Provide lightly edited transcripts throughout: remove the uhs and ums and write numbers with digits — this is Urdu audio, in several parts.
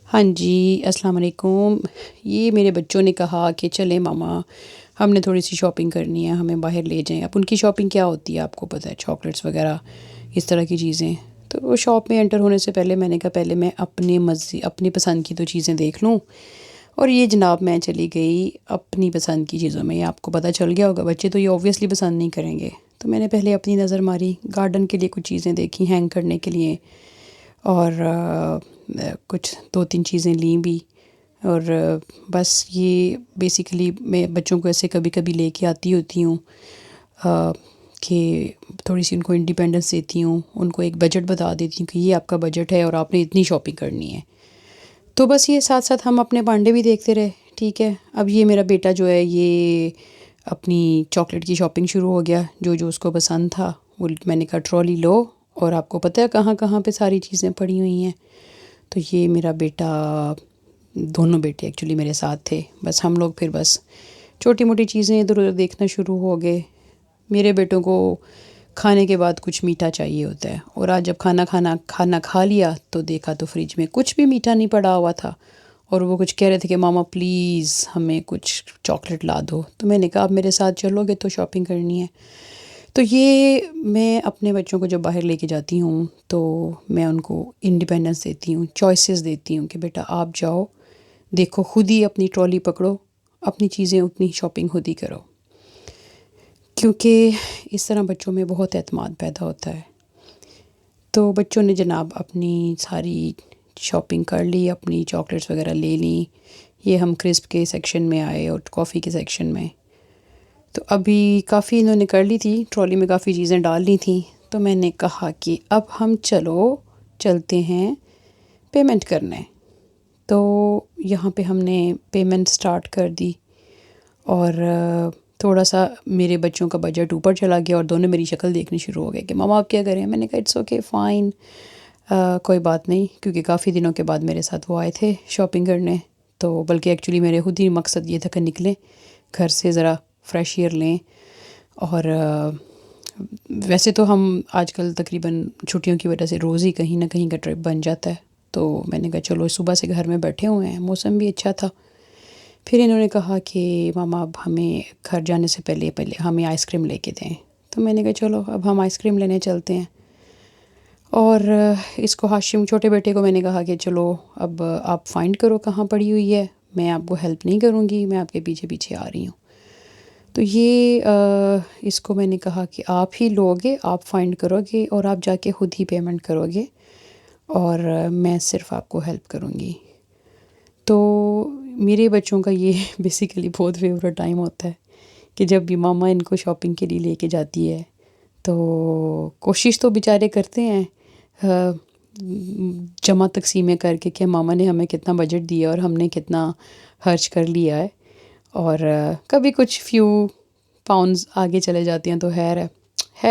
ہاں جی، السلام علیکم۔ یہ میرے بچوں نے کہا کہ چلیں ماما، ہم نے تھوڑی سی شاپنگ کرنی ہے، ہمیں باہر لے جائیں۔ اب ان کی شاپنگ کیا ہوتی ہے آپ کو پتہ ہے، چاکلیٹس وغیرہ اس طرح کی چیزیں۔ تو وہ شاپ میں انٹر ہونے سے پہلے میں نے کہا پہلے میں اپنی پسند کی تو چیزیں دیکھ لوں۔ اور یہ جناب میں چلی گئی اپنی پسند کی چیزوں میں۔ یہ آپ کو پتہ چل گیا ہوگا، بچے تو یہ اوبویسلی پسند نہیں کریں گے۔ تو میں نے پہلے اپنی نظر ماری، گارڈن کے لیے کچھ چیزیں دیکھی ہینگ کرنے کے لیے، اور کچھ 2-3 چیزیں لیں بھی۔ اور بس یہ بیسیکلی میں بچوں کو ایسے کبھی کبھی لے کے آتی ہوتی ہوں کہ تھوڑی سی ان کو انڈیپینڈنس دیتی ہوں، ان کو ایک بجٹ بتا دیتی ہوں کہ یہ آپ کا بجٹ ہے اور آپ نے اتنی شاپنگ کرنی ہے۔ تو بس یہ ساتھ ساتھ ہم اپنے بانڈے بھی دیکھتے رہے، ٹھیک ہے۔ اب یہ میرا بیٹا جو ہے یہ اپنی چاکلیٹ کی شاپنگ شروع ہو گیا، جو جو اس کو پسند تھا وہ میں نے کہا ٹرالی لو، اور آپ کو پتہ ہے کہاں کہاں پہ ساری چیزیں پڑی ہوئی ہیں۔ تو یہ میرا بیٹا، دونوں بیٹے ایکچولی میرے ساتھ تھے، بس ہم لوگ پھر بس چھوٹی موٹی چیزیں ادھر ادھر دیکھنا شروع ہو گئے۔ میرے بیٹوں کو کھانے کے بعد کچھ میٹھا چاہیے ہوتا ہے، اور آج جب کھانا کھا لیا تو دیکھا تو فریج میں کچھ بھی میٹھا نہیں پڑا ہوا تھا، اور وہ کچھ کہہ رہے تھے کہ ماما پلیز ہمیں کچھ چاکلیٹ لا دو۔ تو میں نے کہا اب میرے ساتھ چلو گے تو شاپنگ کرنی ہے۔ تو یہ میں اپنے بچوں کو جب باہر لے کے جاتی ہوں تو میں ان کو انڈیپینڈنس دیتی ہوں، چوائسیز دیتی ہوں کہ بیٹا آپ جاؤ، دیکھو، خود ہی اپنی ٹرالی پکڑو، اپنی چیزیں اپنی شاپنگ خود ہی کرو، کیونکہ اس طرح بچوں میں بہت اعتماد پیدا ہوتا ہے۔ تو بچوں نے جناب اپنی ساری شاپنگ کر لی، اپنی چاکلیٹس وغیرہ لے لیں۔ یہ ہم کرسپ کے سیکشن میں آئے اور کافی کے سیکشن میں۔ تو ابھی کافی انہوں نے کر لی تھی، ٹرالی میں کافی چیزیں ڈال لی تھیں۔ تو میں نے کہا کہ اب ہم چلتے ہیں پیمنٹ کرنے۔ تو یہاں پہ ہم نے پیمنٹ سٹارٹ کر دی، اور تھوڑا سا میرے بچوں کا بجٹ اوپر چلا گیا، اور دونوں میری شکل دیکھنی شروع ہو گئے کہ ماما آپ کیا کریں۔ میں نے کہا اٹس اوکے فائن، کوئی بات نہیں، کیونکہ کافی دنوں کے بعد میرے ساتھ وہ آئے تھے شاپنگ کرنے۔ تو بلکہ ایکچولی میرے خود ہی مقصد یہ تھا کہ نکلیں گھر سے، ذرا فریش ایئر لیں۔ اور ویسے تو ہم آج کل تقریباً چھٹیوں کی وجہ سے روز ہی کہیں نہ کہیں کا ٹرپ بن جاتا ہے۔ تو میں نے کہا چلو صبح سے گھر میں بیٹھے ہوئے ہیں، موسم بھی اچھا تھا۔ پھر انہوں نے کہا کہ ماما اب ہمیں گھر جانے سے پہلے ہمیں آئس کریم لے کے دیں۔ تو میں نے کہا چلو اب ہم آئس کریم لینے چلتے ہیں۔ اور اس کو ہاشم، چھوٹے بیٹے کو میں نے کہا کہ چلو اب آپ فائنڈ کرو کہاں پڑی ہوئی ہے، میں آپ کو ہیلپ نہیں کروں گی، میں آپ کے پیچھے پیچھے آ رہی ہوں۔ تو یہ اس کو میں نے کہا کہ آپ ہی لوگے، آپ فائنڈ کرو گے اور آپ جا کے خود ہی پیمنٹ کرو گے، اور میں صرف آپ کو ہیلپ کروں گی۔ تو میرے بچوں کا یہ بیسیکلی بہت فیورٹ ٹائم ہوتا ہے کہ جب بھی ماما ان کو شاپنگ کے لیے لے کے جاتی ہے تو کوشش تو بیچارے کرتے ہیں جمع تقسیمیں کر کے کہ ماما نے ہمیں کتنا بجٹ دیا اور ہم نے کتنا خرچ کر لیا ہے، اور کبھی کچھ فیو پاؤنڈز آگے چلے جاتے ہیں تو خیر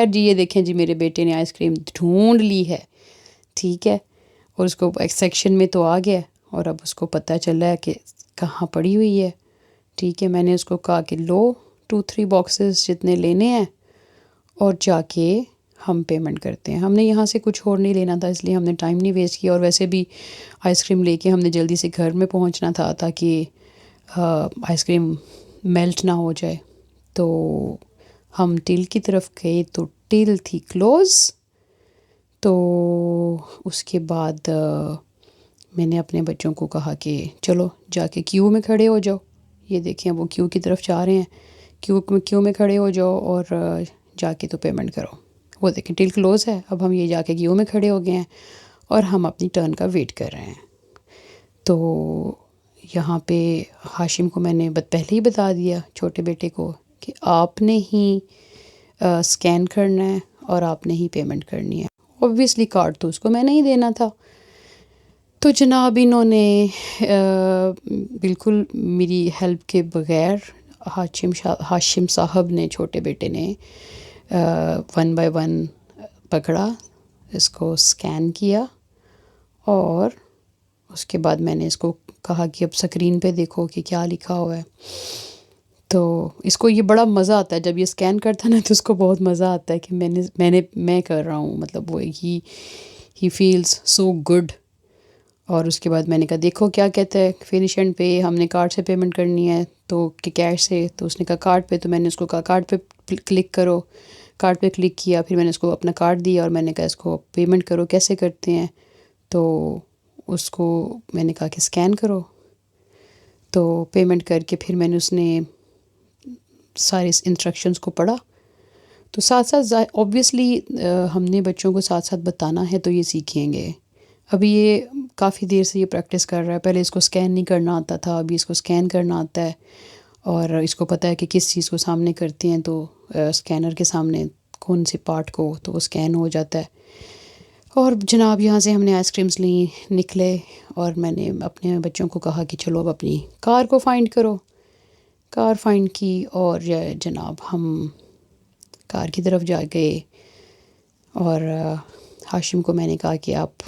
جی۔ یہ دیکھیں جی میرے بیٹے نے آئس کریم ڈھونڈ لی ہے، ٹھیک ہے، اور اس کو ایک سیکشن میں تو آ گیا، اور اب اس کو پتہ چلا ہے کہ کہاں پڑی ہوئی ہے، ٹھیک ہے۔ میں نے اس کو کہا کہ لو 2-3 باکسز جتنے لینے ہیں اور جا کے ہم پیمنٹ کرتے ہیں۔ ہم نے یہاں سے کچھ اور نہیں لینا تھا، اس لیے ہم نے ٹائم نہیں ویسٹ کیا، اور ویسے بھی آئس کریم لے کے ہم نے جلدی سے گھر میں پہنچنا تھا تاکہ آئس کریم میلٹ نہ ہو جائے۔ تو ہم ٹل کی طرف گئے تو ٹل تھی کلوز۔ تو اس کے بعد میں نے اپنے بچوں کو کہا کہ چلو جا کے کیو میں کھڑے ہو جاؤ۔ یہ دیکھیں وہ کیو کی طرف جا رہے ہیں، کیو میں کھڑے ہو جاؤ اور جا کے تو پیمنٹ کرو۔ وہ دیکھیں ٹل کلوز ہے، اب ہم یہ جا کے کیو میں کھڑے ہو گئے ہیں اور ہم اپنی ٹرن کا ویٹ کر رہے ہیں۔ تو یہاں پہ ہاشم کو میں نے پہلے ہی بتا دیا، چھوٹے بیٹے کو، کہ آپ نے ہی اسکین کرنا ہے اور آپ نے ہی پیمنٹ کرنی ہے۔ اوبویسلی کارڈ تو اس کو میں نہیں دینا تھا۔ تو جناب انہوں نے بالکل میری ہیلپ کے بغیر، ہاشم صاحب نے، چھوٹے بیٹے نے 1 by 1 پکڑا، اس کو اسکین کیا، اور اس کے بعد میں نے اس کو کہا کہ اب اسکرین پہ دیکھو کہ کیا لکھا ہوا ہے۔ تو اس کو یہ بڑا مزہ آتا ہے جب یہ اسکین کرتا ہے نا، تو اس کو بہت مزہ آتا ہے کہ میں کر رہا ہوں، مطلب وہ ہی فیلز سو گڈ۔ اور اس کے بعد میں نے کہا دیکھو کیا کہتا ہے. فنش اینڈ پے ہم نے کارڈ سے پیمنٹ کرنی ہے تو کہ کیش سے. تو اس نے کہا کارڈ پہ. تو میں نے اس کو کہا کارڈ پہ کلک کرو. کارڈ پہ کلک کیا. پھر میں نے اس کو اپنا کارڈ دیا اور میں نے کہا اس کو پیمنٹ کرو. کیسے کرتے ہیں؟ تو اس کو میں نے کہا کہ اسکین کرو. تو پیمنٹ کر کے پھر میں نے اس نے سارے انسٹرکشنز کو پڑھا. تو ساتھ ساتھ اوبویسلی ہم نے بچوں کو ساتھ ساتھ بتانا ہے تو یہ سیکھیں گے. ابھی یہ کافی دیر سے یہ پریکٹس کر رہا ہے. پہلے اس کو اسکین نہیں کرنا آتا تھا, ابھی اس کو اسکین کرنا آتا ہے اور اس کو پتہ ہے کہ کس چیز کو سامنے کرتے ہیں تو اسکینر کے سامنے کون سے پارٹ کو تو وہ اسکین ہو جاتا ہے. اور جناب یہاں سے ہم نے آئس کریمس لیں, نکلے اور میں نے اپنے بچوں کو کہا کہ چلو اب اپنی کار کو فائنڈ کرو. کار فائنڈ کی اور جناب ہم کار کی طرف جا گئے. اور ہاشم کو میں نے کہا کہ آپ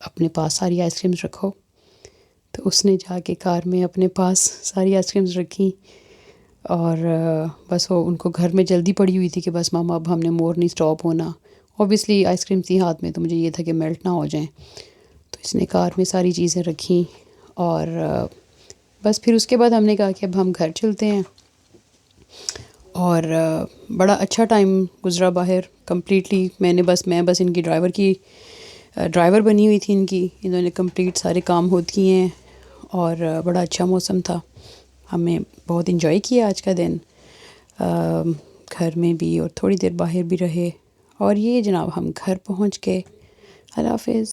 اپنے پاس ساری آئس کریمس رکھو. تو اس نے جا کے کار میں اپنے پاس ساری آئس کریمس رکھیں. اور بس وہ ان کو گھر میں جلدی پڑی ہوئی تھی کہ بس ماما اب ہم نے مور نہیں اسٹاپ ہونا. اوبویسلی آئس کریم تھی ہاتھ میں تو مجھے یہ تھا کہ میلٹ نہ ہو جائیں. تو اس نے کار میں ساری چیزیں رکھیں اور بس پھر اس کے بعد ہم نے کہا کہ اب ہم گھر چلتے ہیں. اور بڑا اچھا ٹائم گزرا باہر. کمپلیٹلی میں بس ان کی ڈرائیور بنی ہوئی تھی ان کی. انہوں نے کمپلیٹ سارے کام ہوتی ہیں اور بڑا اچھا موسم تھا. ہمیں بہت انجوائے کیا آج کا دن گھر میں بھی اور تھوڑی دیر باہر بھی رہے. اور یہ جناب ہم گھر پہنچ گئے. اللہ حافظ.